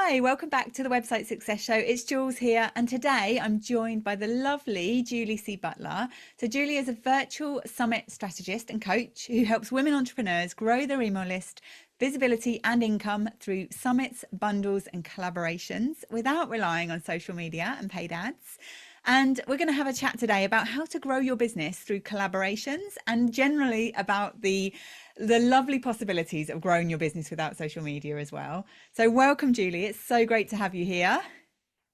Hi, welcome back to the Website Success Show. It's Jules here, and today I'm joined by the lovely Julie C. Butler. So, Julie is a virtual summit strategist and coach who helps women entrepreneurs grow their email list, visibility, and income through summits, bundles, and collaborations without relying on social media and paid ads. And we're going to have a chat today about how to grow your business through collaborations and generally about the lovely possibilities of growing your business without social media as well. So welcome, Julie. It's so great to have you here.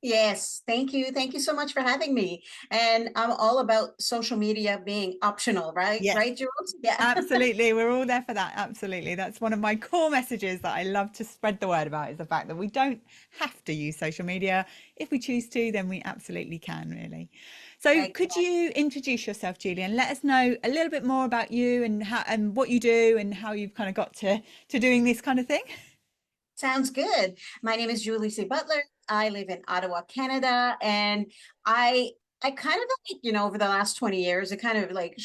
Yes, thank you. Thank you so much for having me. And I'm all about social media being optional, right? Yes, Right, Jules? Yeah. absolutely. We're all there for that. Absolutely. That's one of my core messages that I love to spread the word about is the fact that we don't have to use social media. If we choose to, then we absolutely can, really. So could Exactly. you introduce yourself, Julie, and let us know a little bit more about you and how and what you do and how you've kind of got to doing this kind of thing? Sounds good. My name is Julie C. Butler. I live in Ottawa, Canada, and I I kind of like, over the last 20 years, it kind of like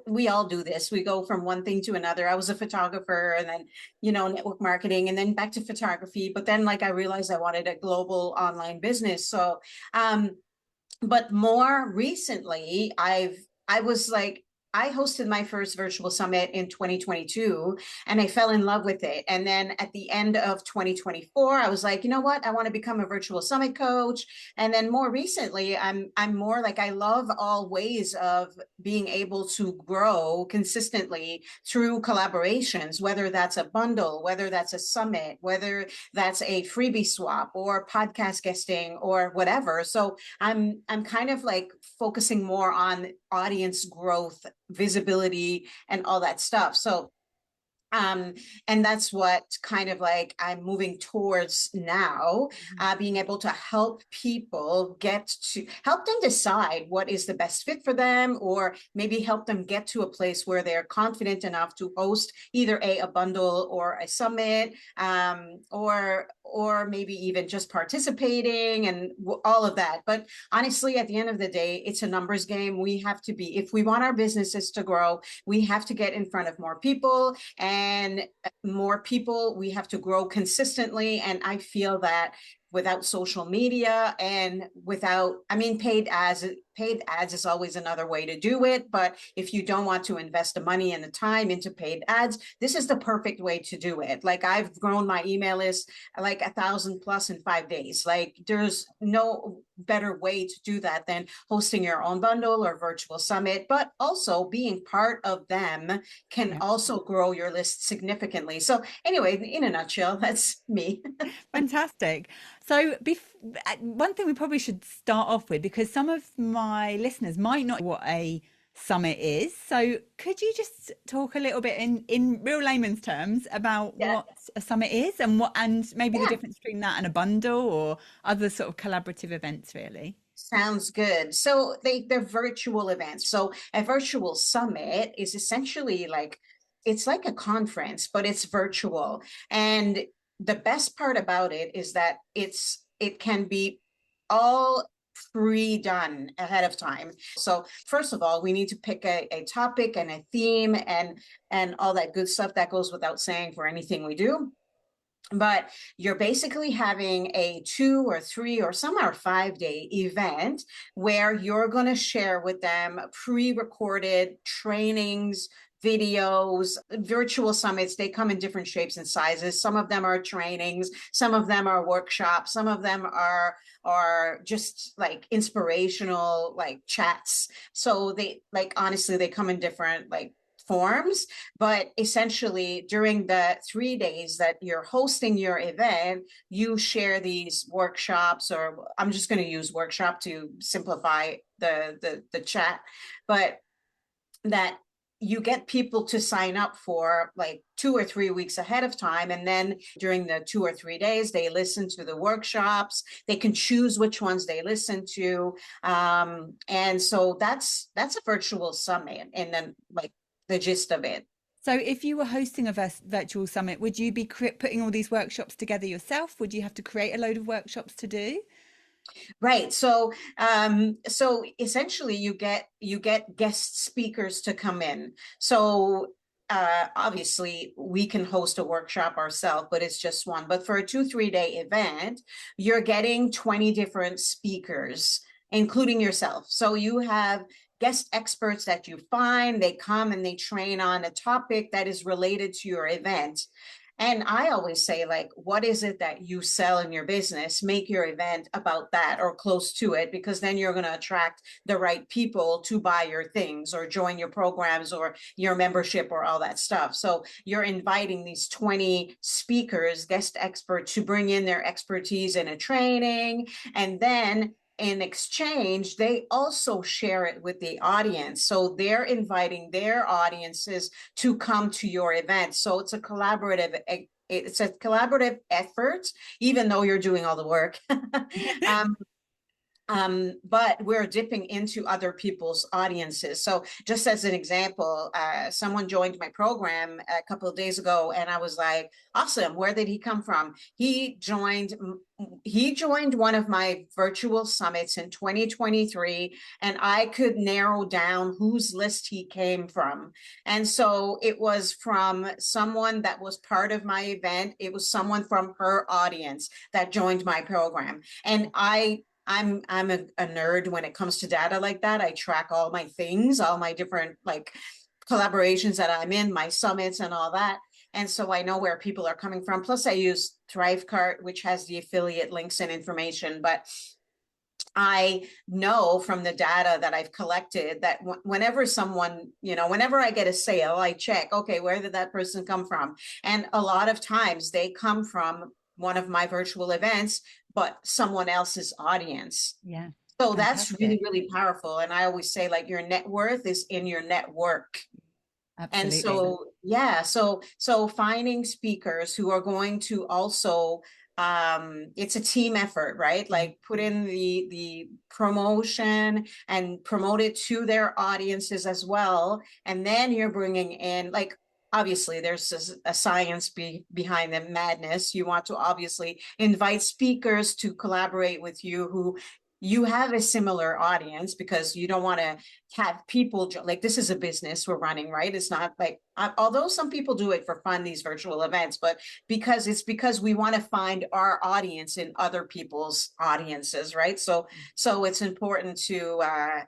we all do this. We go from one thing to another. I was a photographer and then, network marketing and then back to photography. But then like I realized I wanted a global online business. So um but more recently I was like I hosted my first virtual summit in 2022 and I fell in love with it. And then at the end of 2024, I was like, you know what? I want to become a virtual summit coach. And then more recently, I'm more like I love all ways of being able to grow consistently through collaborations, whether that's a bundle, whether that's a summit, whether that's a freebie swap or podcast guesting or whatever. So I'm kind of like focusing more on audience growth, visibility, and all that stuff. So um and that's what kind of like I'm moving towards now, being able to help people get to help them decide what is the best fit for them, or maybe help them get to a place where they're confident enough to host either a bundle or a summit, or maybe even just participating and all of that. But honestly, at the end of the day, it's a numbers game. We have to be, if we want our businesses to grow, we have to get in front of more people, and more people, we have to grow consistently. And I feel that without social media and without, I mean, paid ads is always another way to do it. But if you don't want to invest the money and the time into paid ads, this is the perfect way to do it. Like I've grown my email list like 1,000 plus in 5 days. Like there's no better way to do that than hosting your own bundle or virtual summit, but also being part of them can Yeah. also grow your list significantly. So anyway, in a nutshell, that's me. Fantastic. So, one thing we probably should start off with, because some of my listeners might not know what a summit is. So, could you just talk a little bit in real layman's terms about Yeah. what a summit is and what and maybe the Yeah. difference between that and a bundle or other sort of collaborative events, really? Sounds good. So they're virtual events. So a virtual summit is essentially like it's like a conference, but it's virtual. And the best part about it is that it can be all pre-done ahead of time. So first of all, we need to pick a topic and a theme and all that good stuff that goes without saying for anything we do. But you're basically having a 2 or 3 or some are 5 day event where you're going to share with them pre-recorded trainings, videos, virtual summits. They come in different shapes and sizes. Some of them are trainings, some of them are workshops, some of them are just like inspirational like chats. So they like honestly they come in different like forms. But essentially, during the 3 days that you're hosting your event, you share these workshops, or I'm just going to use workshop to simplify the chat, but that you get people to sign up for like 2 or 3 weeks ahead of time. And then during the 2 or 3 days, they listen to the workshops. They can choose which ones they listen to. And so that's a virtual summit. And then like the gist of it. So, if you were hosting a virtual summit, would you be putting all these workshops together yourself? Would you have to create a load of workshops to do? Right. So essentially you get guest speakers to come in. So obviously we can host a workshop ourselves, but it's just one. But for a 2, 3 day event, you're getting 20 different speakers, including yourself. So you have guest experts that you find, they come and they train on a topic that is related to your event. And I always say, like, what is it that you sell in your business? Make your event about that or close to it, because then you're going to attract the right people to buy your things or join your programs or your membership or all that stuff. So you're inviting these 20 speakers, guest experts, to bring in their expertise in a training. And then in exchange, they also share it with the audience. So they're inviting their audiences to come to your event. So it's a collaborative effort, even though you're doing all the work. um, but we're dipping into other people's audiences. So just as an example, someone joined my program a couple of days ago, and I was like, awesome, where did he come from? He joined one of my virtual summits in 2023, and I could narrow down whose list he came from. And so it was from someone that was part of my event. It was someone from her audience that joined my program. And I'm a nerd when it comes to data like that. I track all my things, all my different like collaborations that I'm in, my summits and all that. And so I know where people are coming from. Plus I use Thrivecart, which has the affiliate links and information. But I know from the data that I've collected that whenever someone, whenever I get a sale, I check, okay, where did that person come from? And a lot of times they come from one of my virtual events, but someone else's audience. Yeah. So that's really, Fantastic. really powerful. And I always say, like, your net worth is in your network. And Absolutely. so, yeah, so finding speakers who are going to also, it's a team effort, right? Like, put in the promotion and promote it to their audiences as well. And then you're bringing in, like, obviously there's a science behind the madness. You want to obviously invite speakers to collaborate with you who you have a similar audience, because you don't want to have people like, this is a business we're running, right? It's not like, although some people do it for fun, these virtual events, but because we want to find our audience in other people's audiences, right? So it's important to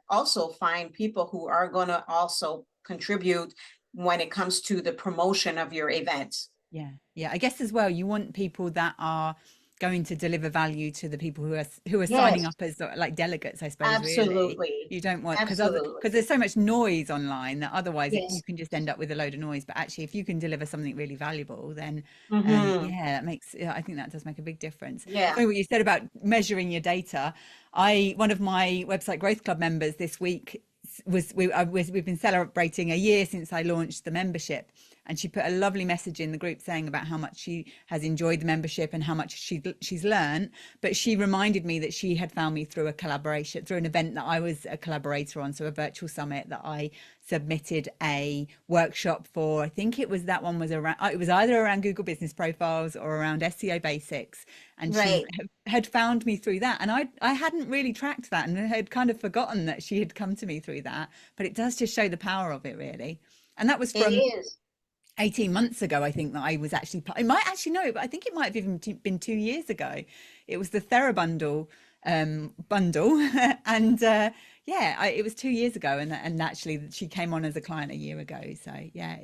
also find people who are going to also contribute when it comes to the promotion of your event. Yeah. Yeah. I guess as well, you want people that are going to deliver value to the people who are signing Yes, up as like delegates, I suppose, really. absolutely. You don't want, Absolutely. because there's so much noise online that otherwise you Yes. can just end up with a load of noise. But actually, if you can deliver something really valuable, then Mm-hmm. yeah, that makes, yeah, I think that does make a big difference. Yeah. So what you said about measuring your data, one of my website growth club members this week we've been celebrating a year since I launched the membership, and she put a lovely message in the group saying about how much she has enjoyed the membership and how much she's learned. But she reminded me that she had found me through a collaboration, through an event that I was a collaborator on, so a virtual summit that I submitted a workshop for. I think it was, that one was around, it was either around Google business profiles or around SEO basics, and she Right. had found me through that, and I hadn't really tracked that and had kind of forgotten that she had come to me through that. But it does just show the power of it, really. And that was It from is. 18 months ago, I think, that I was actually, I might actually know, but I think it might have even been 2 years ago. It was the TheraBundle bundle. And yeah, it was 2 years ago. And actually she came on as a client a year ago. So yeah,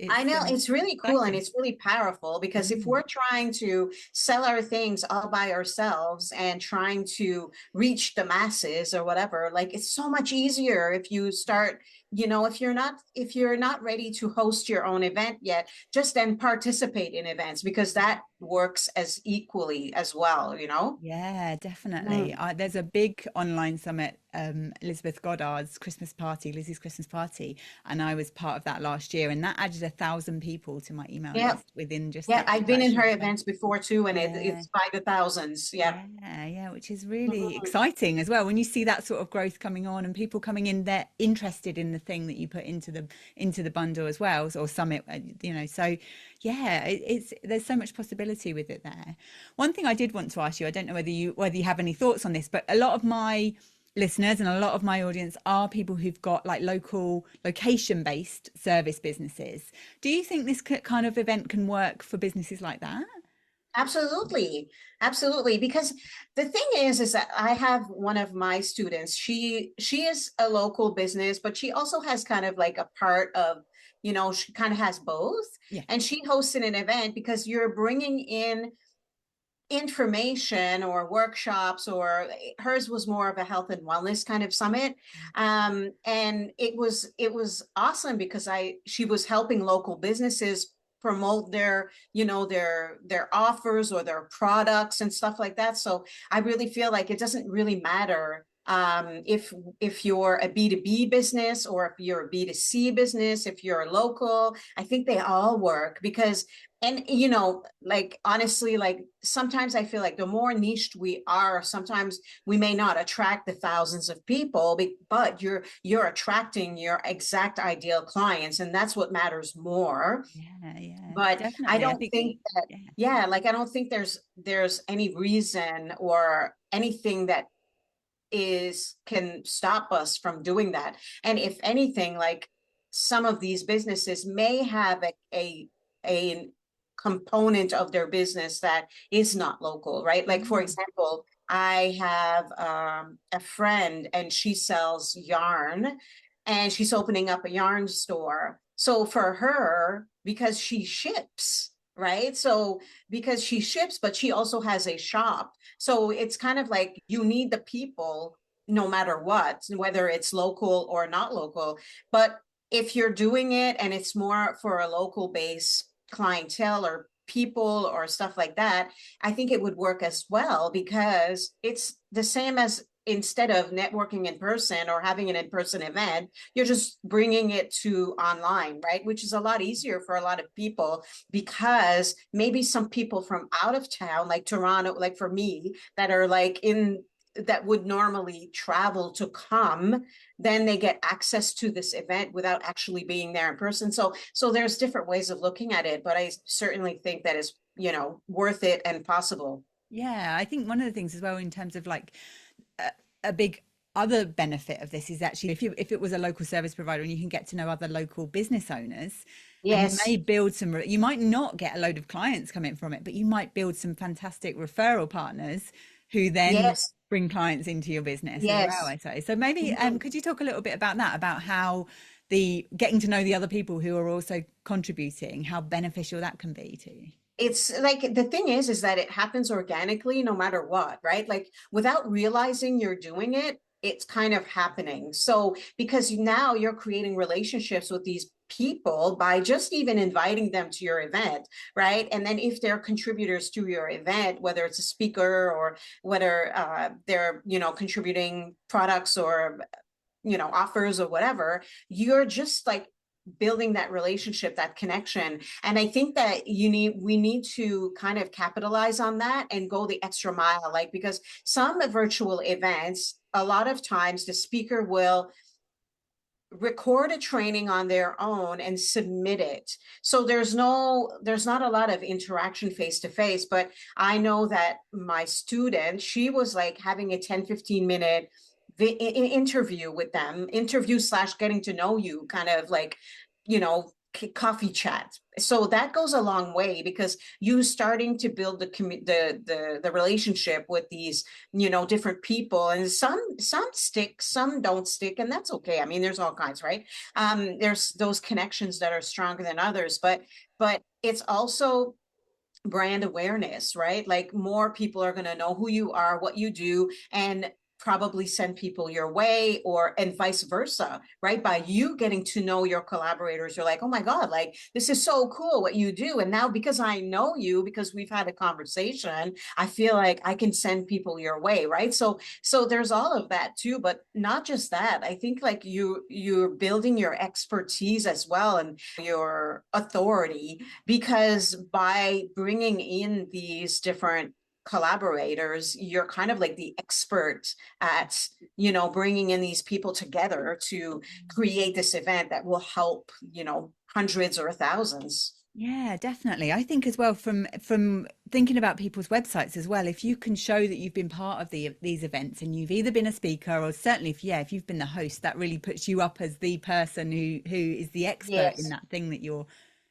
I know, it's really cool and exciting. it's really powerful, because if Mm, we're trying to sell our things all by ourselves and trying to reach the masses or whatever, like, it's so much easier if you start, if you're not ready to host your own event yet, just then participate in events, because that works as equally as well. yeah, definitely. Mm. There's a big online summit, Elizabeth Goddard's Christmas party, Lizzie's Christmas party, and I was part of that last year, and that added 1,000 people to my email Yeah. list within just Yeah. I've been that in her short time. events before too, and Yeah. it's by the thousands. Yeah. Yeah, yeah, which is really Mhm. exciting as well when you see that sort of growth coming on and people coming in, they're interested in the thing that you put into the bundle as well, or summit, So yeah, it's there's so much possibility with it there. One thing I did want to ask you, I don't know whether you have any thoughts on this, but a lot of my listeners and a lot of my audience are people who've got like local location based service businesses. Do you think this kind of event can work for businesses like that? Absolutely. Absolutely. Because the thing is that I have one of my students, she is a local business, but she also has kind of like a part of, she kind of has both. Yeah. And she hosted an event because you're bringing in information or workshops, or hers was more of a health and wellness kind of summit. And it was awesome because I she was helping local businesses promote their offers or their products and stuff like that. So I really feel like it doesn't really matter if you're a B2B business or if you're a B2C business, if you're local. I think they all work because, and like honestly, like sometimes I feel like the more niched we are, sometimes we may not attract the thousands of people, but you're attracting your exact ideal clients, and that's what matters more. Yeah, yeah, But I definitely. I don't think, think that, yeah. yeah, like I don't think there's any reason or anything that is can stop us from doing that. And if anything, like some of these businesses may have a component of their business that is not local, right? Like for Mm. example, I have a friend and she sells yarn and she's opening up a yarn store. So for her, because she ships, right? So because she ships, but she also has a shop. So it's kind of like you need the people no matter what, whether it's local or not local. But if you're doing it and it's more for a local base clientele or people or stuff like that, I think it would work as well because it's the same as instead of networking in person or having an in-person event, you're just bringing it to online, right? Which is a lot easier for a lot of people because maybe some people from out of town, like Toronto, like for me, that are like in that would normally travel to come, then they get access to this event without actually being there in person. So there's different ways of looking at it, but I certainly think that is, worth it and possible. Yeah, I think one of the things as well in terms of like a big other benefit of this is actually if it was a local service provider and you can get to know other local business owners and you may Yes. build some you might not get a load of clients coming from it, but you might build some fantastic referral partners who then Yes. bring clients into your business as well, Yes. I say. So maybe Mhm. could you talk a little bit about that, about how the getting to know the other people who are also contributing, how beneficial that can be to you? It's like the thing is that it happens organically no matter what, right? Like without realizing you're doing it, it's kind of happening. So because now you're creating relationships with these people by just even inviting them to your event, right? And then if they're contributors to your event, whether it's a speaker or whether they're contributing products or offers or whatever, you're just like building that relationship, that connection. And I think that we need to kind of capitalize on that and go the extra mile, like because some virtual events, a lot of times the speaker will record a training on their own and submit it. So there's not a lot of interaction face to face, but I know that my student, she was like having a 10-15 minute interview with them, interview slash getting to know you kind of like, you know, coffee chat. So that goes a long way because you starting to build the relationship with these different people, and some stick, some don't stick, and that's okay. I mean, there's all kinds, right? There's those connections that are stronger than others, but it's also brand awareness, right? Like more people are going to know who you are, what you do, and probably send people your way, or and vice versa, right? By you getting to know your collaborators, you're like, oh my God, like this is so cool what you do. And now because I know you, because we've had a conversation, I feel like I can send people your way, right? So there's all of that too, but not just that. I think like you're building your expertise as well and your authority, because by bringing in these different collaborators, you're kind of like the expert at bringing in these people together to create this event that will help hundreds or thousands. Yeah, definitely. I think as well from thinking about people's websites as well, if you can show that you've been part of these events and you've either been a speaker or certainly if you've been the host, that really puts you up as the person who is the expert in Yes. that thing that you're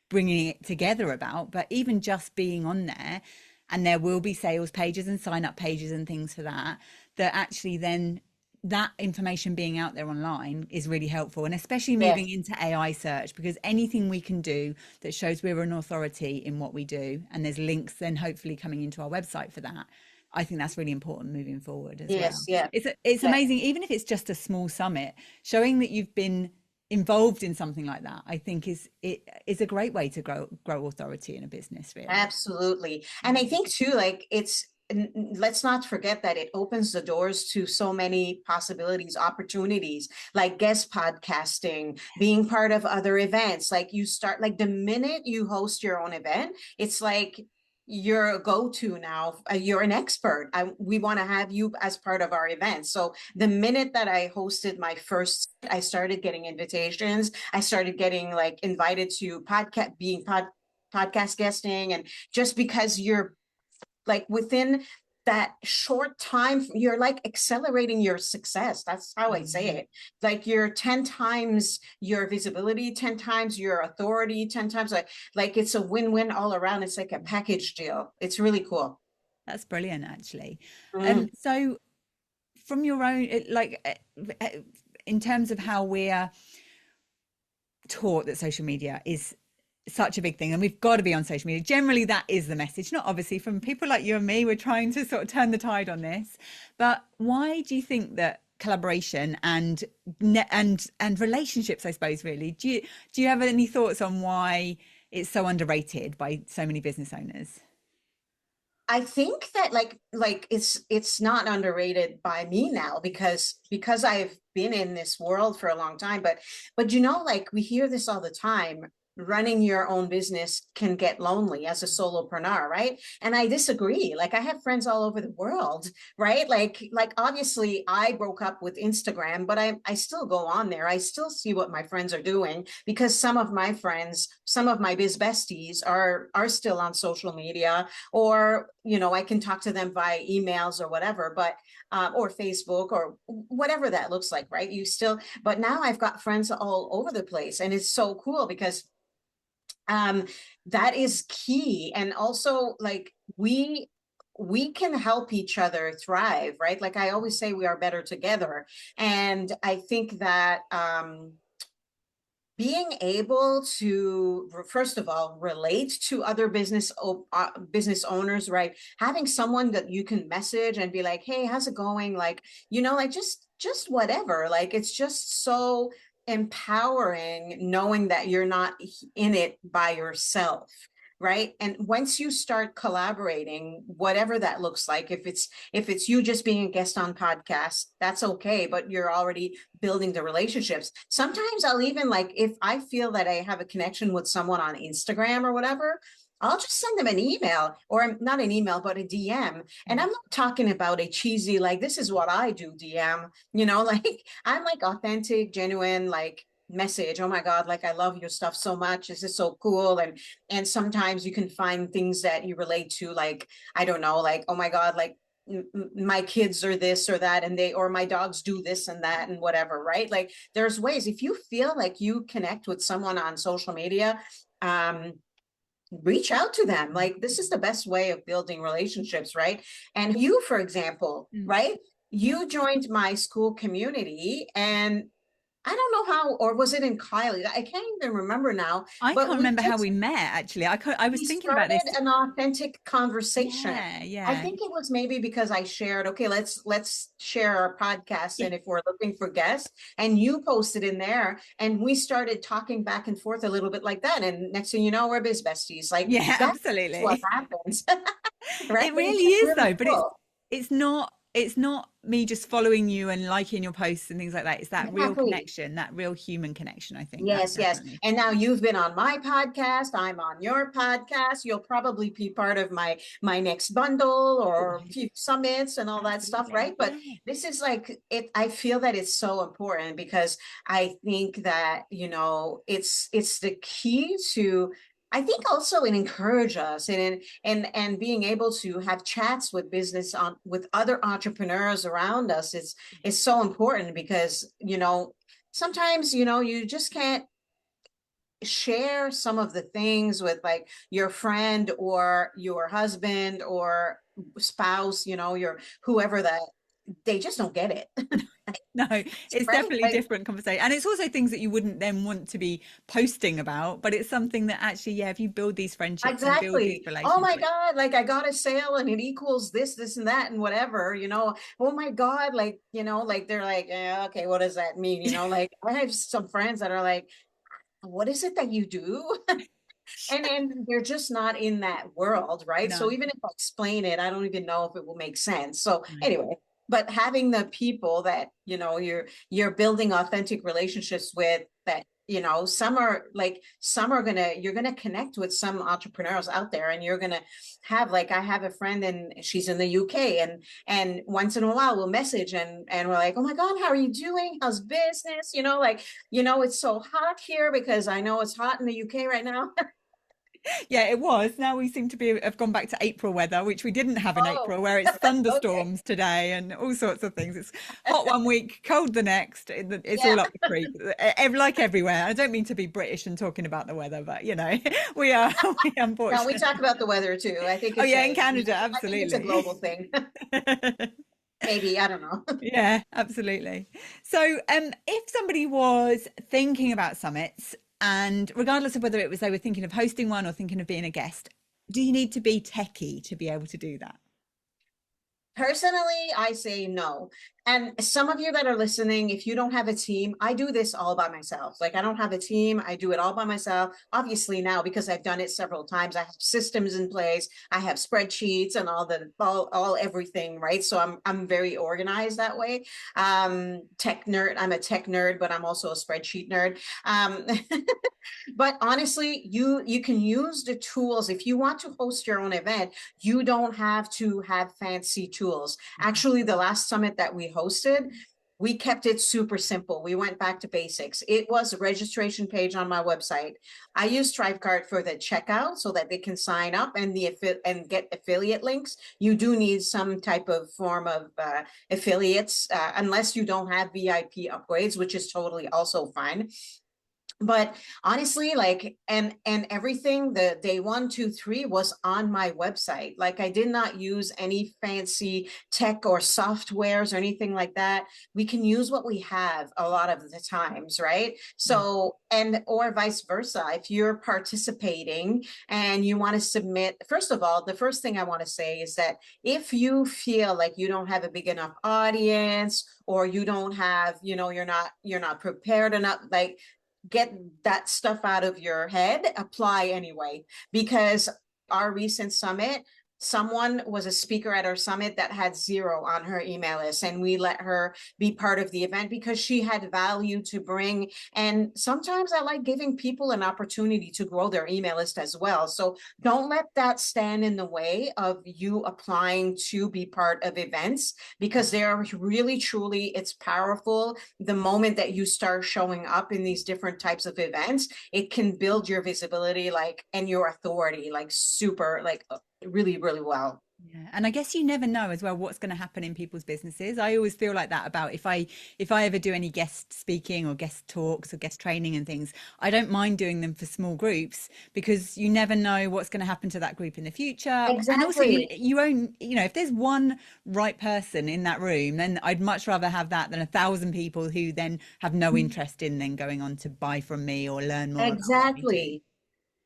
bringing it together about. But even just being on there, and there will be sales pages and sign up pages and things for that, that actually then that information being out there online is really helpful, and especially moving Yes. into AI search, because anything we can do that shows we're an authority in what we do, and there's links then hopefully coming into our website for that, I think that's really important moving forward as well. Yes. Yeah. It's Yeah. amazing, even if it's just a small summit, showing that you've been involved in something like that, I think is a great way to grow authority in a business, really. Absolutely. And I think too, like let's not forget that it opens the doors to so many possibilities, opportunities, like guest podcasting, being part of other events. Like you start, like the minute you host your own event, it's like you're a go-to now. You're an expert. We want to have you as part of our event. So the minute that I hosted my first, I started getting invitations. I started getting like invited to podcast guesting, and just because you're like within that short time you're like accelerating your success. That's how I say Mm. it. Like you're 10 times your visibility, 10 times your authority, 10 times like it's a win-win all around. It's like a package deal. It's really cool. That's brilliant, actually. Mm. So from your own, in terms of how we're taught that social media is such a big thing and we've got to be on social media, generally that is the message, not obviously from people like you and me, we're trying to sort of turn the tide on this, but why do you think that collaboration and relationships, I suppose, really, do you have any thoughts on why it's so underrated by so many business owners? I think that like it's not underrated by me now because I've been in this world for a long time. But you know, like we hear this all the time. Running your own business can get lonely as a solopreneur, right? And I disagree. Like I have friends all over the world, right? Like obviously I broke up with Instagram, but I still go on there. I still see what my friends are doing because some of my friends, some of my biz besties are still on social media, or I can talk to them via emails or whatever, but or Facebook or whatever that looks like, right? You still, but now I've got friends all over the place, and it's so cool because um that is key. And also like we can help each other thrive, right? Like I always say, we are better together. And I think that being able to first of all relate to other business owners, right? Having someone that you can message and be like, hey, how's it going? Like, like just whatever. Like it's just so empowering knowing that you're not in it by yourself, right? And once you start collaborating, whatever that looks like, if it's you just being a guest on podcast, that's okay, but you're already building the relationships. Sometimes I'll even, like, if I feel that I have a connection with someone on Instagram or whatever, I'll just send them an email, or not an email, but a DM. And I'm not talking about a cheesy, like, this is what I do DM, like I'm like authentic, genuine, like message. Oh my God, like I love your stuff so much. This is so cool. And sometimes you can find things that you relate to, like, I don't know, like, oh my God, like my kids are this or that, and or my dogs do this and that and whatever, right? Like there's ways, if you feel like you connect with someone on social media, um reach out to them. Like this is the best way of building relationships, right? And you, for example, Mm. right, Yeah. you joined my Skool community, and I don't know how, or was it in Kylie? I can't even remember now, I but can't remember how we met, actually. I was we thinking about started this. an authentic conversation. Yeah, I yeah. think it was maybe because I shared, okay, let's share our podcast, Yeah. and if we're looking for guests, and you posted in there, and we started talking back and forth a little bit like that, and next thing you know, we're biz besties. Like Yeah, that's what absolutely. happens, right? It It's really just is really though, but cool. it's not me just following you and liking your posts and things like that. It's that real Exactly. connection, that real human connection, I think. That's Yes, yes. definitely. And now you've been on my podcast. I'm on your podcast. You'll probably be part of my next bundle or few summits and all that stuff, Absolutely. right? But Yeah. this is like it. I feel that it's so important because I think that it's the key to I think also it encourage us and being able to have chats with business on with other entrepreneurs around us is so important because sometimes you just can't share some of the things with like your friend or your husband or spouse, your whoever that they just don't get it. No, it's Right? definitely Like different conversation. And it's also things that you wouldn't then want to be posting about, but it's something that actually, yeah, if you build these friendships and build these exactly. Oh my relationships. God, like I got a sale and it equals this, this, and that, and whatever, Oh my God, like they're like, yeah, okay, what does that mean? Like I have some friends that are like, what is it that you do? And they're just not in that world, right? No, So even if I explain it, I don't even know if it will make sense. So no. anyway, but having the people that you're building authentic relationships with, that some are gonna you're gonna connect with some entrepreneurs out there, and you're gonna have, like, I have a friend and she's in the UK, and once in a while we'll message, and we're like, oh my God, how are you doing, how's business, like, it's so hot here, because I know it's hot in the UK right now. Yeah, it was. Now we seem to have gone back to April weather, which we didn't have in Oh, April, where it's okay. thunderstorms today and all sorts of things. It's hot one week, cold the next. It's Yeah. all up the creek, like everywhere. I don't mean to be British and talking about the weather, but we are, we No, we talk unfortunately. about the weather too. I think Oh it's yeah, in a Canada, I think it's a absolutely. global thing. Maybe, I don't know. Yeah, absolutely. So, if somebody was thinking about summits, and regardless of whether it was they were thinking of hosting one or thinking of being a guest, do you need to be techie to be able to do that? Personally, I say no. And some of you that are listening, if you don't have a team, I do this all by myself. Like, I don't have a team. I do it all by myself. Obviously now, because I've done it several times, I have systems in place. I have spreadsheets and all everything, right? So I'm very organized that way. Tech nerd. I'm a tech nerd, but I'm also a spreadsheet nerd. But honestly, you can use the tools. If you want to host your own event, you don't have to have fancy tools. Actually, the last summit that we hosted, we kept it super simple. We went back to basics. It was a registration page on my website. I use Thrivecart for the checkout so that they can sign up and get affiliate links. You do need some type of form of affiliates, unless you don't have VIP upgrades, which is totally also fine. But honestly, like, and everything, the day 1 2 3 was on my website. Like, I did not use any fancy tech or softwares or anything like that. We can use what we have a lot of the times, right? Yeah. So, and or vice versa, if you're participating and you want to submit, first of all, the first thing I want to say is that if you feel like you don't have a big enough audience, or you don't have, you're not prepared enough, like, get that stuff out of your head, apply anyway. Because our recent summit, someone was a speaker at our summit that had zero on her email list, and we let her be part of the event because she had value to bring. And sometimes I like giving people an opportunity to grow their email list as well. So don't let that stand in the way of you applying to be part of events, because they're really, truly, it's powerful. The moment that you start showing up in these different types of events, it can build your visibility, like, and your authority, like, super, like, really, really well. Yeah. And I guess you never know as well what's going to happen in people's businesses. I always feel like that about if I ever do any guest speaking or guest talks or guest training and things, I don't mind doing them for small groups, because you never know what's going to happen to that group in the future. And also Exactly. if there's one right person in that room, then I'd much rather have that than 1,000 people who then have no interest in then going on to buy from me or learn more about what I do. Exactly.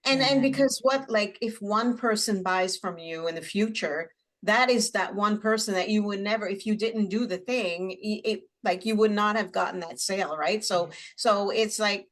And Yeah. because what, like, if one person buys from you in the future, that is that one person that you would never, if you didn't do the thing, like, you would not have gotten that sale, right? So it's like,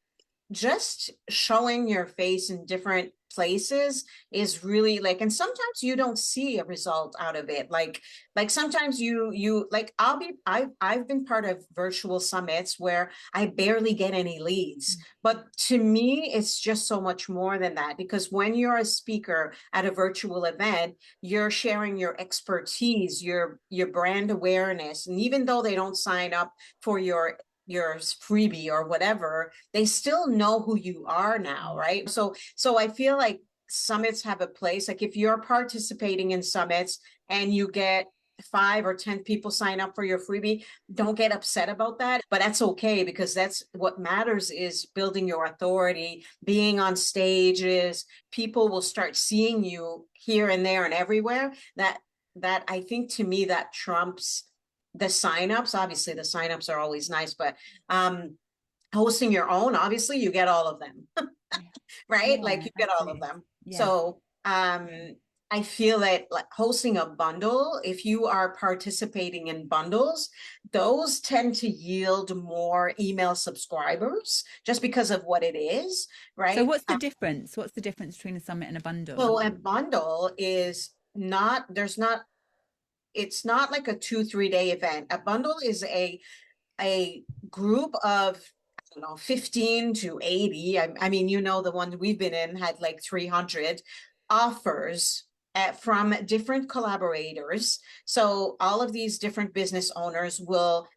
just showing your face in different places is really, like, and sometimes you don't see a result out of it, like sometimes you like, I've been part of virtual summits where I barely get any leads, but to me it's just so much more than that, because when you're a speaker at a virtual event, you're sharing your expertise, your brand awareness, and even though they don't sign up for your your freebie or whatever, they still know who you are now, right? So I feel like summits have a place. Like if you're participating in summits and you get 5 or 10 people sign up for your freebie, don't get upset about that. But that's okay, because that's what matters, is building your authority, being on stages. People will start seeing you here and there and everywhere. That I think, to me, that trumps the signups. Obviously the signups are always nice, but hosting your own, obviously you get all of them. Yeah, Right? Like yeah, you get all of absolutely. them. Yeah. So I feel that, like, hosting a bundle, if you are participating in bundles, those tend to yield more email subscribers just because of what it is, So right? what's the difference? What's the difference between a summit and a bundle? So a bundle is not, it's not like a 2, 3 day event. A bundle is a group of, I don't know, 15 to 80. I mean, the one we've been in had like 300 offers from different collaborators. So all of these different business owners will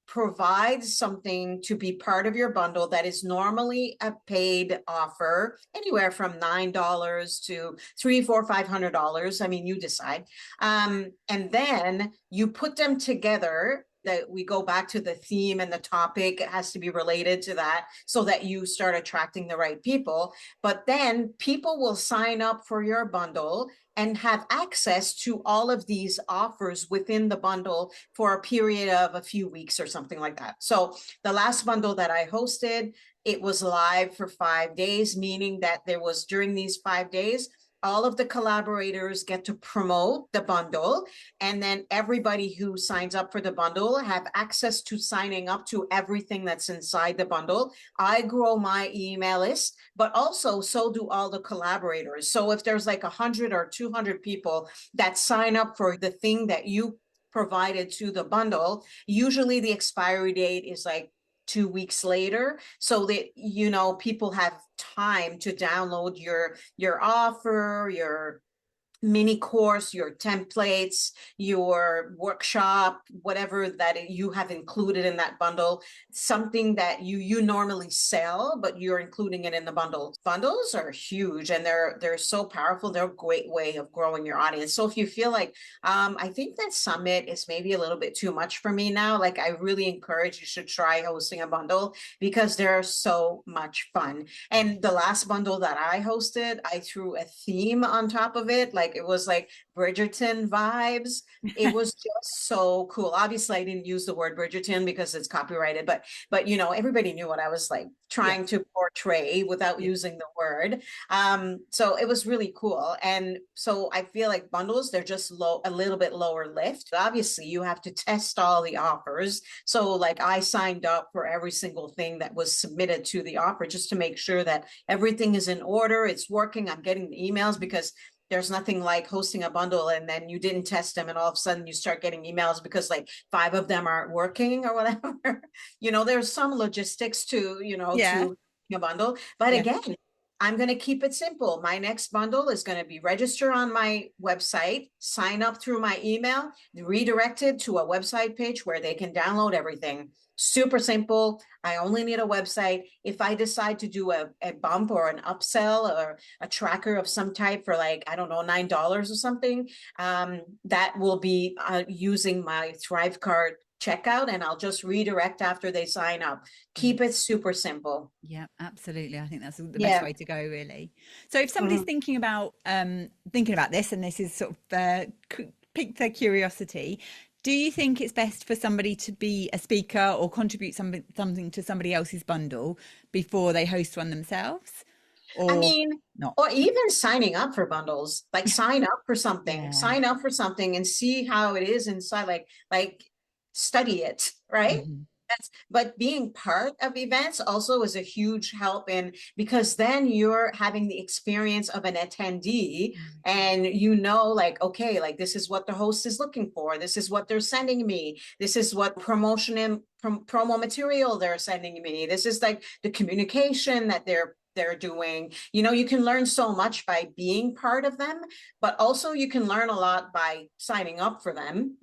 provide something to be part of your bundle that is normally a paid offer, anywhere from $9 to $300, $400, $500. I mean, you decide. And then you put them together. That we go back to the theme and the topic. It has to be related to that so that you start attracting the right people. But then people will sign up for your bundle and have access to all of these offers within the bundle for a period of a few weeks or something like that. So the last bundle that I hosted, it was live for 5 days, meaning that there was, during these 5 days, all of the collaborators get to promote the bundle, and then everybody who signs up for the bundle have access to signing up to everything that's inside the bundle. I grow my email list, but also so do all the collaborators. So if there's like 100 or 200 people that sign up for the thing that you provided to the bundle, usually the expiry date is like 2 weeks later, so that people have time to download your offer, your mini course, your templates, your workshop, whatever that you have included in that bundle, something that you normally sell, but you're including it in the bundle. Bundles are huge, and they're so powerful. They're a great way of growing your audience. So if you feel like, I think that summit is maybe a little bit too much for me now, like, I really encourage you should try hosting a bundle, because they're so much fun. And the last bundle that I hosted, I threw a theme on top of it. Like, it was like Bridgerton vibes. It was just so cool. Obviously, I didn't use the word Bridgerton because it's copyrighted, but everybody knew what I was like Yeah. trying to portray without Yeah. using the word. So it was really cool. And so I feel like bundles, they're just a little bit lower lift. Obviously, you have to test all the offers. So like, I signed up for every single thing that was submitted to the offer, just to make sure that everything is in order, it's working, I'm getting the emails, because there's nothing like hosting a bundle and then you didn't test them, and all of a sudden you start getting emails because like 5 of them aren't working or whatever. There's some logistics to, Yeah. to a bundle. But Yeah. again, I'm going to keep it simple. My next bundle is going to be register on my website, sign up through my email, redirected to a website page where they can download everything. Super simple. I only need a website. If I decide to do a bump or an upsell or a tracker of some type for, like, I don't know, $9 or something, that will be using my Thrivecart checkout, and I'll just redirect after they sign up. Yeah. Keep it super simple. Yeah, absolutely. I think that's the best Yeah. way to go, really. So if somebody's Mhm. thinking about this, and this is sort of piqued their curiosity, do you think it's best for somebody to be a speaker or contribute something to somebody else's bundle before they host one themselves, I or mean, not? or even signing up for bundles, like Yeah. sign up for something and see how it is inside, like study it, right? Mhm. But being part of events also is a huge help, in because then you're having the experience of an attendee, and like, okay, like, this is what the host is looking for, this is what they're sending me, this is what promotion and promo material they're sending me, this is like the communication that they're they're doing. You know, you can learn so much by being part of them, but also you can learn a lot by signing up for them.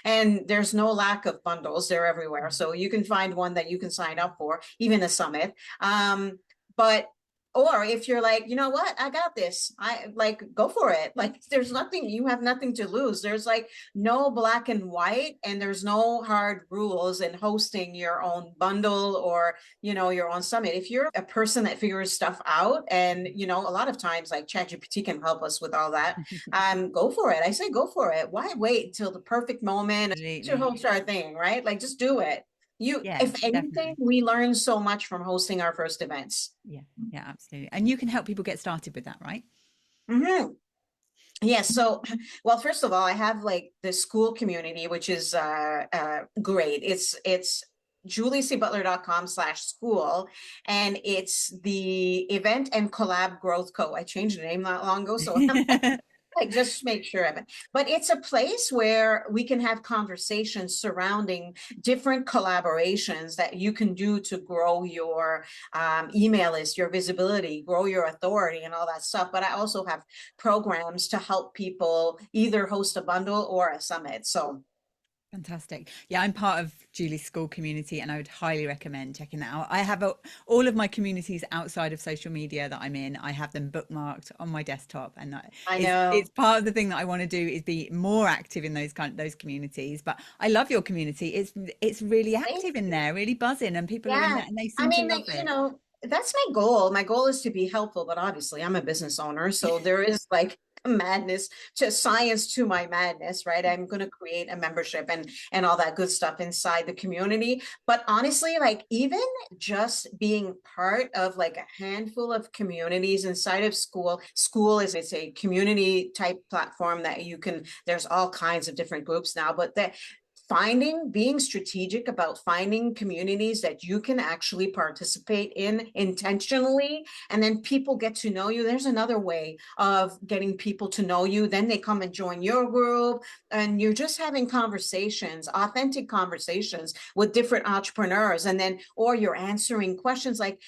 And there's no lack of bundles, they're everywhere. So you can find one that you can sign up for, even a summit. But or if you're like, you know what, I got this, I like, go for it. Like, there's nothing, you have nothing to lose. There's like no black and white, and there's no hard rules in hosting your own bundle or, you know, your own summit. If you're a person that figures stuff out, and, you know, a lot of times like ChatGPT can help us with all that, go for it. I say go for it. Why wait until the perfect moment to Absolutely. host our thing, right? Like, just do it. You, Yeah, if anything, definitely. we learn so much from hosting our first events. Yeah, yeah, absolutely. And you can help people get started with that, right? Mm-hmm. Yeah, so well, first of all, I have like the Skool community, which is great. It's juliecbutler.com/school, and it's the event and collab growth co. I changed the name not long ago, so like just make sure of it. But it's a place where we can have conversations surrounding different collaborations that you can do to grow your email list, your visibility, grow your authority, and all that stuff. But I also have programs to help people either host a bundle or a summit. So Fantastic. Yeah, I'm part of Julie's Skool community and I would highly recommend checking that out. I have all of my communities outside of social media that I'm in. I have them bookmarked on my desktop, and I it's know. part of the thing that I want to do is be more active in those communities. But I love your community. It's really Thank active in you. there, really buzzing, and people are in Yeah. there and they I seem to mean, love you it. know, that's my goal. My goal is to be helpful, but obviously I'm a business owner. So there is like a madness to science to my madness, right? I'm going to create a membership and all that good stuff inside the community. But honestly, like even just being part of like a handful of communities inside of Skool. Skool is it's a community type platform that you can, there's all kinds of different groups now, but being strategic about finding communities that you can actually participate in intentionally, and then people get to know you. There's another way of getting people to know you. Then they come and join your group, and you're just having conversations, authentic conversations with different entrepreneurs, and then or you're answering questions like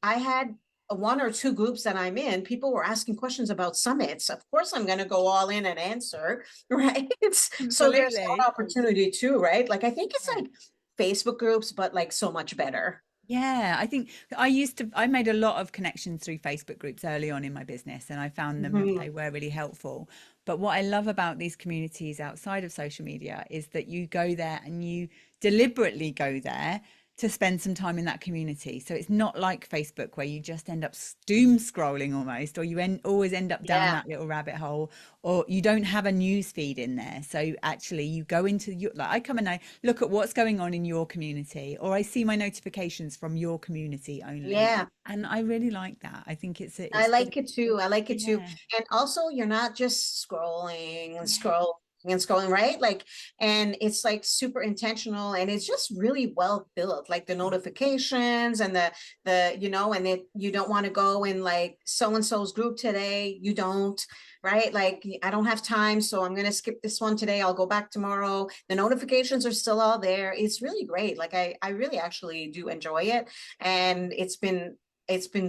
I had one or two groups that I'm in, people were asking questions about summits. Of course, I'm going to go all in and answer, right? It's so there's that Absolutely. opportunity too, right? Like I think it's Yeah. like Facebook groups, but like so much better. Yeah, I think I made a lot of connections through Facebook groups early on in my business, and I found them, Mhm. they were really helpful. But what I love about these communities outside of social media is that you go there and you deliberately go there to spend some time in that community. So it's not like Facebook where you just end up doom scrolling almost, or always end up down Yeah. that little rabbit hole, or you don't have a news feed in there. So actually you go into your, like I come and I look at what's going on in your community, or I see my notifications from your community only. Yeah. And I really like that. I think I it's just, like it too. I like it too. yeah, And also, you're not just scrolling and yeah, scrolling and scrolling, right? Like, and it's like super intentional, and it's just really well built, like the yeah. notifications and the, you know, and it, you don't want to go in like so and so's group today. You don't, right? Like, I don't have time, so I'm going to skip this one today. I'll go back tomorrow. The notifications are still all there. It's really great. Like, I really actually do enjoy it. And it's been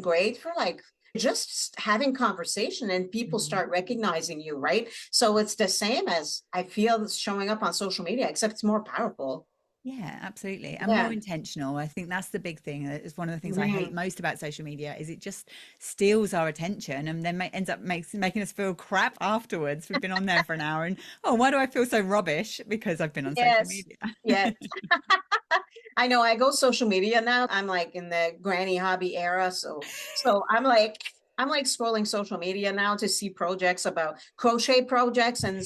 great for like just having conversation, and people Mhm. start recognizing you, right? So it's the same as I feel showing up on social media, except it's more powerful. Yeah, absolutely. And more Yeah. intentional. I think that's the big thing. It's one of the things I hate Mhm. most about social media is it just steals our attention and then ends up making us feel crap afterwards. We've been on there for an hour and, oh, why do I feel so rubbish? Because I've been on social Yes. media. Yes. I know I go social media now. I'm like in the granny hobby era. So I'm like scrolling social media now to see projects about crochet projects, and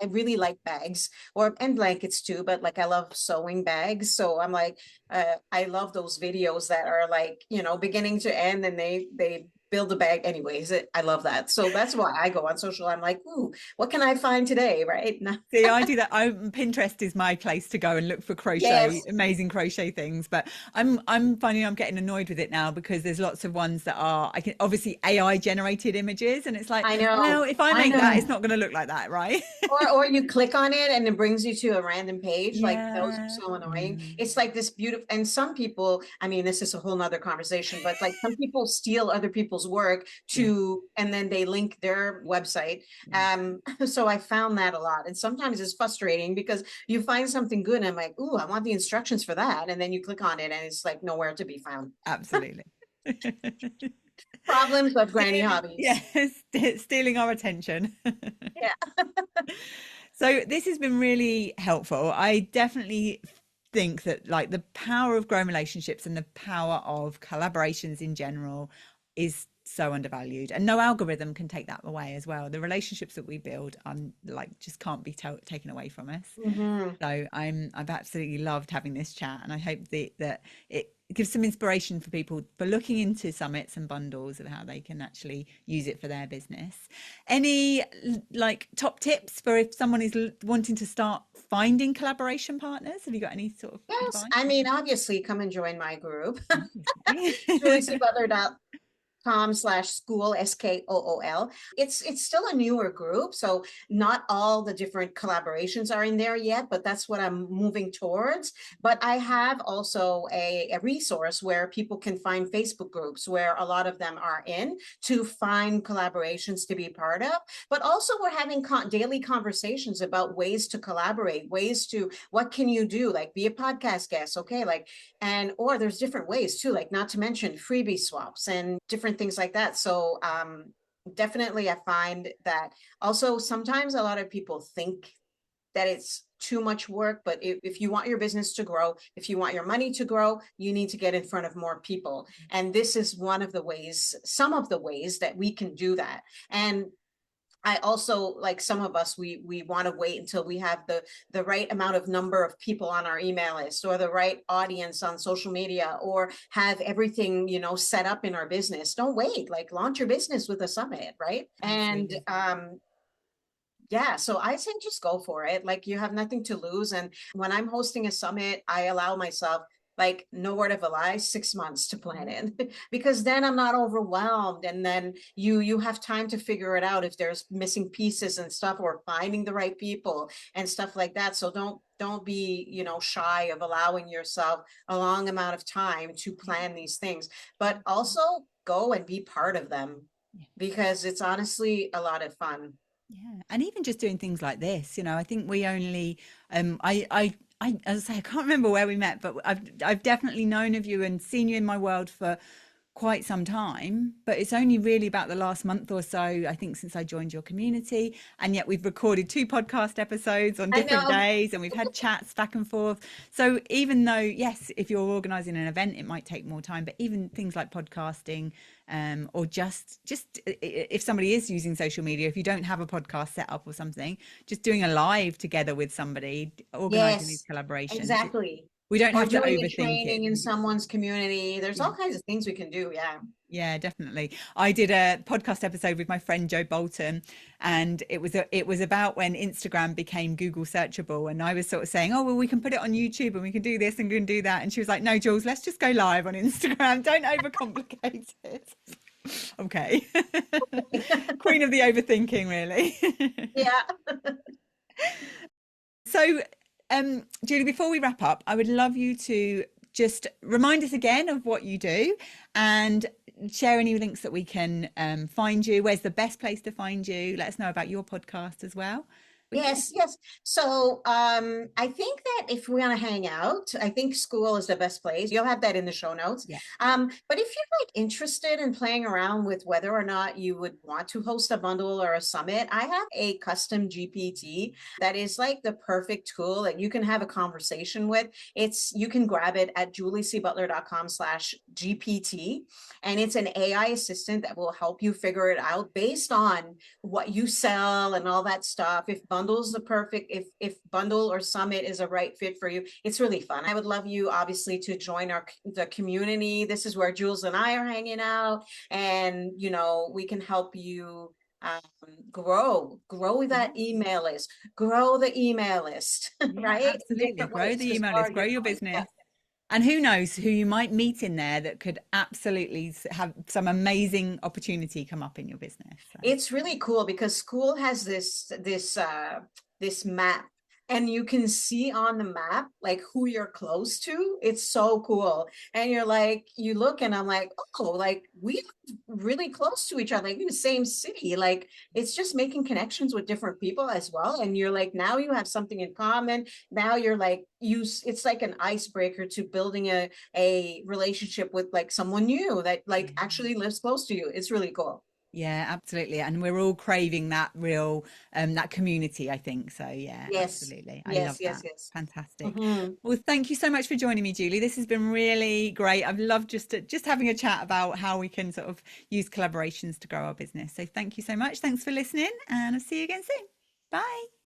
I really like bags or and blankets too, but like I love sewing bags. So I'm like I love those videos that are like, you know, beginning to end, and they build a bag anyways. I love that. So that's why I go on social. I'm like, ooh, what can I find today? Right. See, I do that. Pinterest is my place to go and look for crochet, Yes. amazing crochet things. But I'm finding I'm getting annoyed with it now because there's lots of ones that are I can obviously AI generated images, and it's like, I well, know. if I I make that, know. it's not going to look like that, right? Or you click on it and it brings you to a random page. Like those are Yeah. so annoying. Mm. It's like this beautiful, and some people, I mean, this is a whole nother conversation, but like some people steal other people's work Yeah. and then they link their website. Yeah. So I found that a lot. And sometimes it's frustrating because you find something good and I'm like, ooh, I want the instructions for that. And then you click on it and it's like nowhere to be found. Absolutely. Problems of granny Stealing, hobbies. yes, stealing our attention. Yeah. So this has been really helpful. I definitely think that like the power of growing relationships and the power of collaborations in general is so undervalued, and no algorithm can take that away as well. The relationships that we build like just can't be taken away from us. Mhm. So I've absolutely loved having this chat, and I hope that it gives some inspiration for people for looking into summits and bundles of how they can actually use it for their business. Any like top tips for if someone is wanting to start finding collaboration partners? Have you got any sort of Yes. advice? I mean, obviously come and join my group. Obviously. JulieCButler.com/Skool, Skool. It's still a newer group, so not all the different collaborations are in there yet, but that's what I'm moving towards. But I have also a resource where people can find Facebook groups where a lot of them are in to find collaborations to be part of. But also we're having daily conversations about ways to collaborate, what can you do? Like be a podcast guest, okay? Like, or there's different ways too, like not to mention freebie swaps and different things like that. So definitely I find that also sometimes a lot of people think that it's too much work, but if you want your business to grow, if you want your money to grow, you need to get in front of more people. And this is some of the ways that we can do that. And I also, like some of us, we want to wait until we have the right amount of number of people on our email list or the right audience on social media or have everything, set up in our business. Don't wait, like launch your business with a summit, right? And Absolutely. yeah, so I say just go for it. Like you have nothing to lose. And when I'm hosting a summit, I allow myself, like no word of a lie, 6 months to plan it because then I'm not overwhelmed. And then you have time to figure it out if there's missing pieces and stuff or finding the right people and stuff like that. So don't be, shy of allowing yourself a long amount of time to plan these things, but also go and be part of them Yeah. because it's honestly a lot of fun. Yeah, and even just doing things like this, I think we only, as I say, I can't remember where we met, but I've definitely known of you and seen you in my world for quite some time, but it's only really about the last month or so, I think, since I joined your community. And yet we've recorded 2 podcast episodes on I different know. days and we've had chats back and forth. So even though, yes, if you're organizing an event, it might take more time, but even things like podcasting, or just if somebody is using social media, if you don't have a podcast set up or something, just doing a live together with somebody, organizing these Yes, collaborations. exactly. We don't Or have to doing a overthink it. training in someone's community. There's Yeah. all kinds of things we can do. Yeah. Yeah, definitely. I did a podcast episode with my friend Joe Bolton, and it was about when Instagram became Google searchable, and I was sort of saying, "Oh, well, we can put it on YouTube and we can do this and we can do that," and she was like, "No, Jules, let's just go live on Instagram. Don't overcomplicate it." Okay. Queen of the overthinking, really. Yeah. So, Julie, before we wrap up, I would love you to just remind us again of what you do and share any links that we can find you. Where's the best place to find you? Let us know about your podcast as well. But yeah, Yes, yes. So I think that if we want to hang out, I think Skool is the best place. You'll have that in the show notes. yeah, But if you're like interested in playing around with whether or not you would want to host a bundle or a summit, I have a custom GPT that is like the perfect tool that you can have a conversation with. You can grab it at JulieCButler.com/ GPT, and it's an AI assistant that will help you figure it out based on what you sell and all that stuff. If bundle's the perfect, if bundle or summit is a right fit for you, it's really fun. I would love you obviously to join the community. This is where Jules and I are hanging out, and we can help you grow that Yeah. email list, grow the email list, Yeah, right? In absolutely. different Grow ways, the because email we're list, already grow your growing. Yeah. business. And who knows who you might meet in there that could absolutely have some amazing opportunity come up in your business. So, It's really cool because Skool has this map, and you can see on the map like who you're close to. It's so cool. And you're like, you look and I'm like, oh, like we live really close to each other, like in the same city. Like it's just making connections with different people as well. And you're like, now you have something in common. Now you're like, it's like an icebreaker to building a relationship with like someone new that like yeah. actually lives close to you. It's really cool. Yeah, absolutely. And we're all craving that real, that community, I think. So yeah, Yes, absolutely. I yes, love yes, that. yes. Fantastic. Mhm. Well, thank you so much for joining me, Julie. This has been really great. I've loved just having a chat about how we can sort of use collaborations to grow our business. So thank you so much. Thanks for listening, and I'll see you again soon. Bye.